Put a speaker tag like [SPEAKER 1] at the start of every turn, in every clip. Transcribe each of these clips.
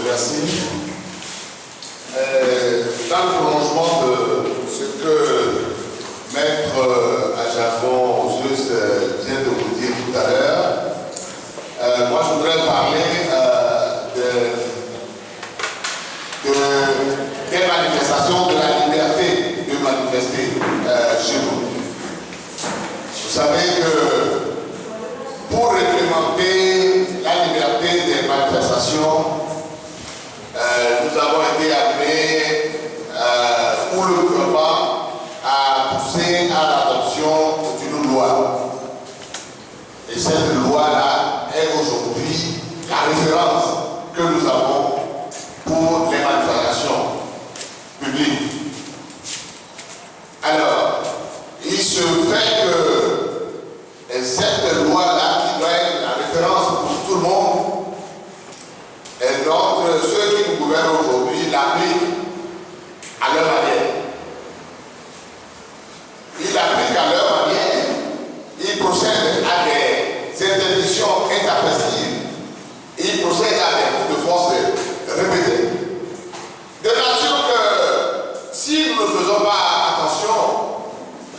[SPEAKER 1] Merci. Dans le prolongement de ce que Maître Ajafon Zeus vient de vous dire tout à l'heure, moi je voudrais parler des manifestations de la liberté de manifester chez nous. Vous savez que pour réglementer la liberté des manifestations, nous avons été amenés pour le gouvernement à pousser à l'adoption d'une loi. Et cette loi-là est aujourd'hui la référence que nous avons pour les manifestations publiques. Alors, il se fait que cette loi-là, qui doit être la référence pour tout le monde, et donc ceux qui nous gouvernent aujourd'hui l'appliquent à leur manière. Ils l'appliquent à leur manière, ils procèdent à des interdictions intempestives, ils procèdent à des coups de force répétés. De nature que si nous ne faisons pas attention,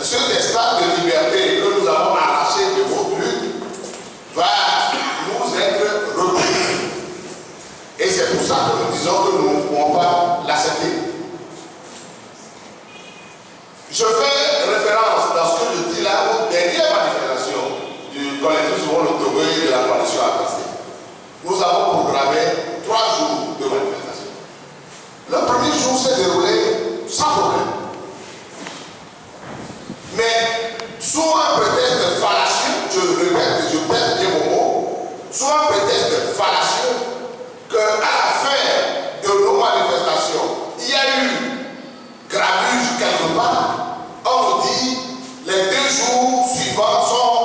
[SPEAKER 1] ce destin de liberté que nous avons arraché de vos buts va nous être repris. Et c'est pour ça que nous disons que nous ne pouvons pas l'accepter. Je fais référence dans ce que je dis là aux dernières manifestations du collectif sur l'Otogo et de la coalition APC. Nous avons programmé 3 jours de manifestation. Le premier jour s'est déroulé sans problème. Mais sous un prétexte fallacieux, je le répète, je pèse bien mon mot, sous un prétexte fallacieux, qu'à la fin de nos manifestations, il y a eu grabuge quelque part, on nous dit les 2 jours suivants sont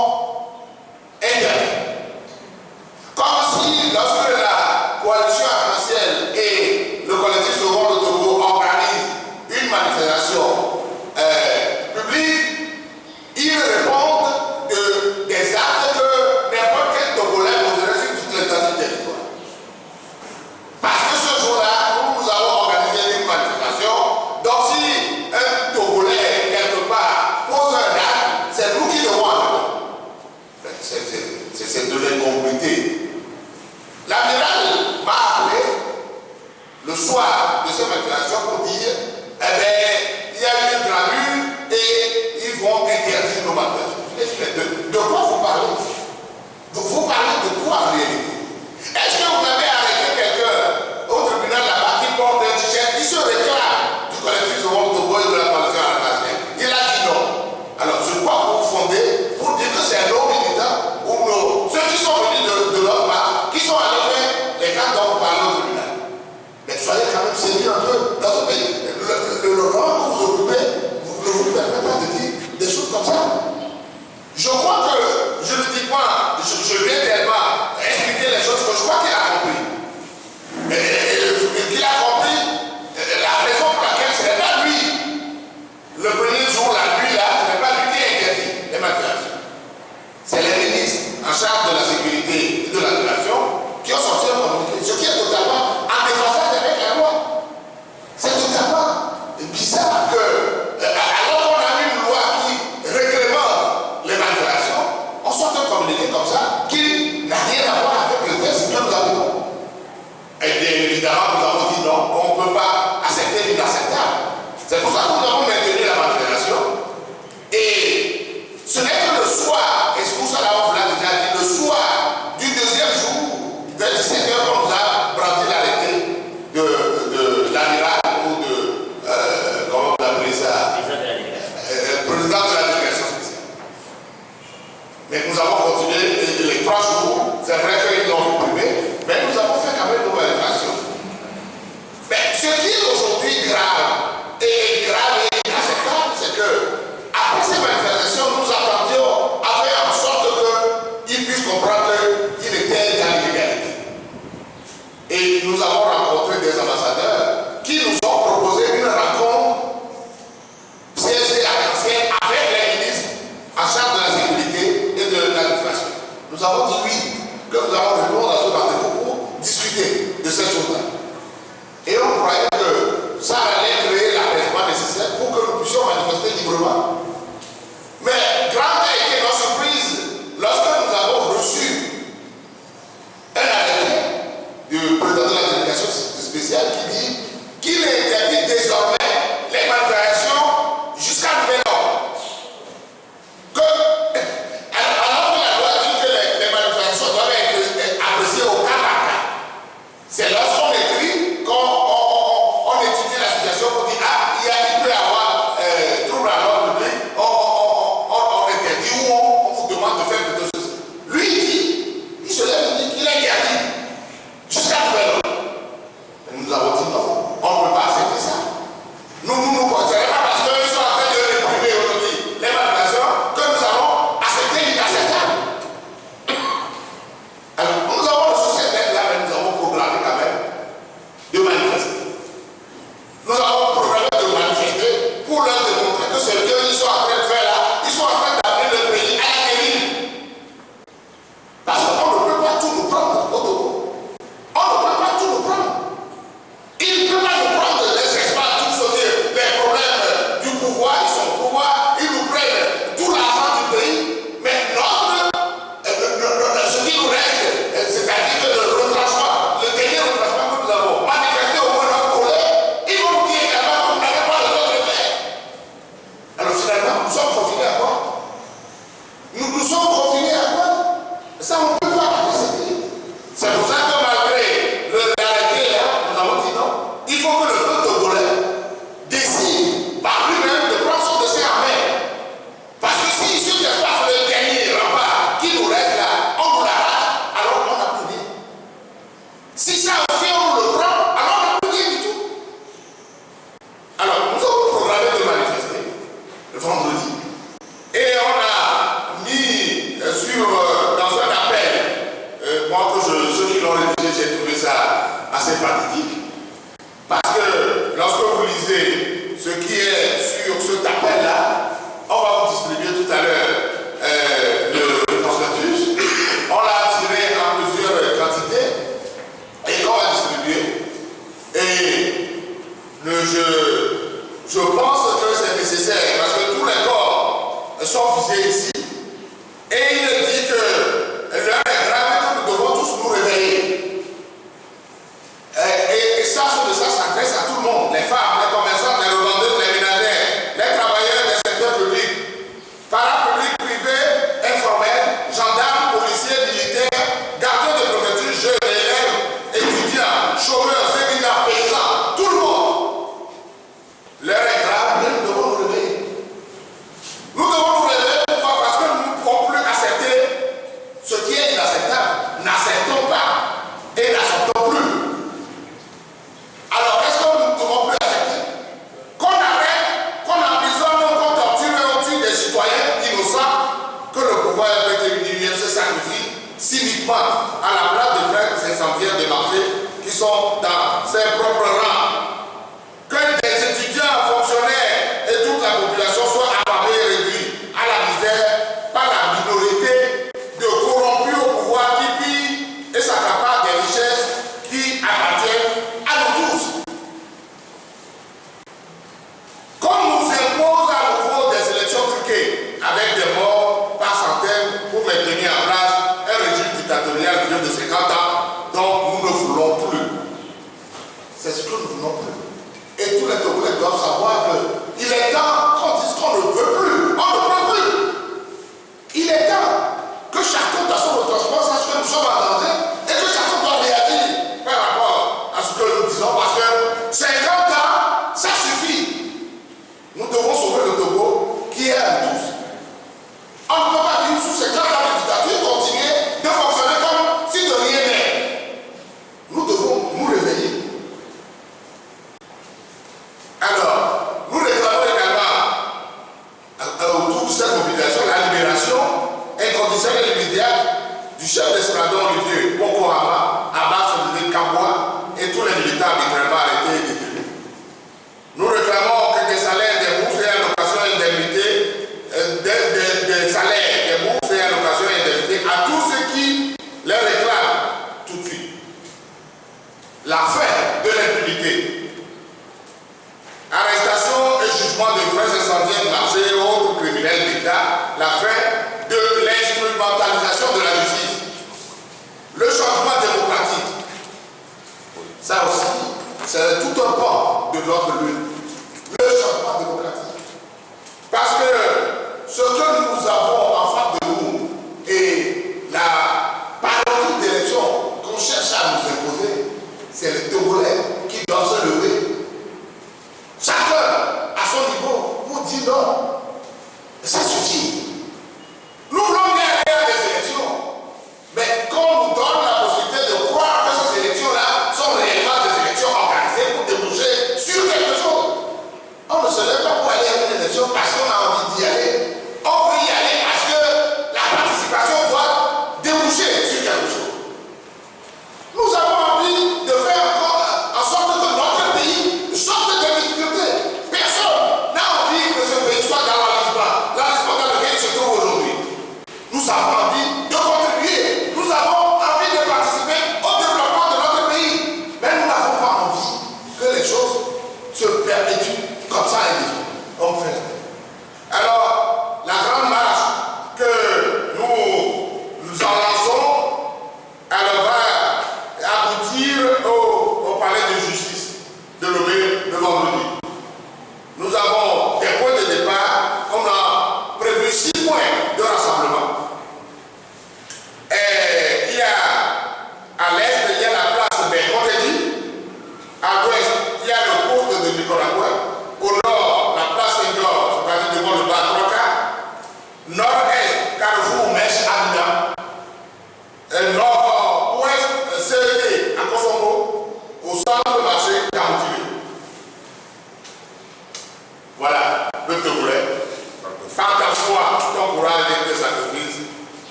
[SPEAKER 1] interdits. Comme si lorsque la coalition arc-en-ciel et le collectif Sauvons le Togo organisent une manifestation publique, ils répondent des actes que n'importe quel Togolais poserait sur toute l'étendue du territoire. Parce que ce jour-là, nous avons organisé une manifestation. Donc si un Togolais, quelque part, pose un acte, c'est nous qui devons attendre. C'est de l'incongruité. L'amiral m'a appelé le soir de cette manifestation pour dire eh bien, il y a eu une gravure et ils vont interdire nos manifestations. Je dis, de quoi vous parlez? Vous parlez de quoi en réalité? Est-ce que vous avez arrêté quelqu'un au tribunal là-bas qui porte un t-shirt, qui se réclame du collectif Sauvons le Togo et de la coalition arc-en-ciel? Il a dit non. Alors, sur quoi vous vous fondez pour dire que c'est nos militants ou ceux qui sont venus de l'autre part, qui sont allés faire les cas dont vous parlez au tribunal? Mais soyez quand même sérieux un peu dans ce pays. Le rang que vous occupez, vous ne vous permettez pas de dire des choses comme ça. Je crois que, je ne dis pas, je viens tellement expliquer les choses que je crois qu'il a compris. Et qu'il a compris la raison pour laquelle ce n'est pas lui. Le premier jour, la nuit là, ce n'est pas lui qui interdit les manifestations. C'est les ministres en charge de la sécurité et de la migration qui ont sorti un communiqué, ce qui est totalement en déphasage avec la loi. C'est totalement bizarre que, alors qu'on a une loi qui réglemente les manifestations, on sort un communiqué comme ça qui n'a rien à voir avec le texte que nous avons. Et bien évidemment, nous avons dit non, on ne peut pas accepter l'inacceptable. C'est pour ça que nous avons maintenu la manifestation. Et ce n'est que le soir, et c'est pour ça que vous l'a déjà dit, le soir du 2e jour, vers 17h, on nous a brandi l'arrêté de l'amiral ou de, comment vous appelez ça, président de la délégation spéciale. Mais nous avons continué les 3 jours, c'est vrai qu'ils l'ont supprimé, mais nous avons fait quand même nos manifestations. Mais ce qui est aujourd'hui grave et inacceptable, c'est que après ces manifestations, nous attendions à faire en sorte qu'ils puissent comprendre qu'il était dans l'illégalité. Et nous avons rencontré des ambassadeurs qui nous ont proposé une rencontre CSC arc-en-ciel avec les ministres en charge de la sécurité et de l'administration. Nous avons dit oui, que nous allons répondre à ce rendez-vous pour discuter de ces choses-là. parce qu'on écrit, quand on étudie la situation, on dit, ah, il peut y avoir trouble à l'ordre public, on interdit ou on vous demande de faire quelque chose. Lui, il dit, il se lève et dit qu'il est interdit. Jusqu'à nouvel ordre. Nous avons dit non, on ne peut pas accepter ça. Nous considérons pas parce qu'ils sont en train de réprimer aujourd'hui les manifestations que nous allons accepter l'inacceptable. Alors, nous avons le société là, mais nous avons programmé quand même de manifester. Nous avons programmé de manifester pour leur démontrer que ce qu'ils sont en train de faire là, ils sont en train d'amener le pays à la dérive. Parce qu'on ne peut pas tout nous prendre au Togo. On ne peut pas tout nous prendre. Il ne peut pas nous prendre les espaces, tout ce qui est les problèmes du pouvoir, ils sont au pouvoir, ils nous prennent tout l'argent du pays, mais ce qui nous reste, c'est-à-dire que le retranchement, le dernier retranchement que nous avons manifesté au moins notre colère, ils vont nous dire également que vous n'avez pas le droit de le faire. Alors finalement, nous sommes confinés à quoi? Nous sommes confinés à quoi? Ça, on ne peut pas accepter. C'est pour ça que malgré le réalité là, nous avons dit non. Il faut que le peuple togolais décide par lui-même de prendre son destin en main. Parce que si ce n'est pas le dernier rempart qui nous reste là, on nous l'arrache, alors on n'a plus rien. Si ça aussi on le prend, alors on n'a plus rien du tout. Alors nous avons programmé de manifester le vendredi. Et on a mis dans un appel, moi que ceux qui l'ont rédigé, j'ai trouvé ça assez pathétique. Parce que lorsque vous lisez ce qui est sur cet appel-là, on va vous distribuer tout à l'heure le prospectus. On l'a tiré en plusieurs quantités et qu'on va distribuer. Et je pense que c'est nécessaire parce que tous les corps sont visés ici. Et il dit que l'heure est grave et que nous devons tous nous réveiller. Et ça s'adresse à tout le monde, les femmes, les commerçants, les revendeuses, les ménagères, les travailleurs des secteurs publics, parapublics, privés, informels, gendarmes, policiers, militaires, gardiens de préfecture, jeunes, élèves, étudiants, chômeurs, émigrants, paysans, tout le monde. L'heure est grave, mais nous devons nous réveiller. Nous devons nous réveiller pourquoi? Parce que nous ne pouvons plus accepter ce qui est inacceptable. N'acceptons pas et n'acceptons plus. Alors, est-ce que nous ne devons plus accepter? Qu'on arrête, qu'on emprisonne, qu'on torture et on tue des citoyens innocents, que le pouvoir intermédiaire se sacrifie cyniquement à la place des frères incendiaires des marchés qui sont dans ses propres rangs. Que des étudiants, fonctionnaires et toute la population soient affamés et réduits à la misère par la minorité de corrompus au pouvoir qui pillent et s'accaparent des richesses qui appartiennent à nous tous. Comme nous impose à nouveau des élections truquées avec des morts par centaines pour maintenir en place un régime dictatorial vieux de 50 ans dont nous ne voulons plus. C'est ce que nous voulons plus. Et tous les Togolais doivent savoir qu'il est temps qu'on dise qu'on ne veut plus, on ne peut plus. Il est temps que chacun dans son retranchement sache que nous sommes en danger et que chacun doit réagir par rapport à ce que nous disons parce que 50 ans, ça suffit. Nous devons sauver le Togo qui est à nous tous. On ne peut pas vivre sous 50 ans de dictature et continuer de fonctionner comme si de rien n'est. Nous devons nous réveiller. Alors, nous réclamons également autour de cette mobilisation la libération inconditionnelle et immédiate du chef d'escadron religieux Boko Haram, Abbas Kamwa et tous les militaires arbitrairement arrêtés et détenus. Nous réclamons que des salaires, des bourses et allocations indemnités, des salaires, des bourses et allocations indemnités à tous ceux qui les réclament tout de suite. La fin de l'impunité. Arrestation et jugement de vrais incendiaires de marché et autres criminels d'État, la fin de l'instrumentalisation de la justice, le changement démocratique. Ça aussi, c'est tout un pan de notre lutte. Le changement démocratique. Parce que ce que nous avons en face de nous et la parodie d'élection qu'on cherche à nous imposer, c'est les Togolais qui doivent se lever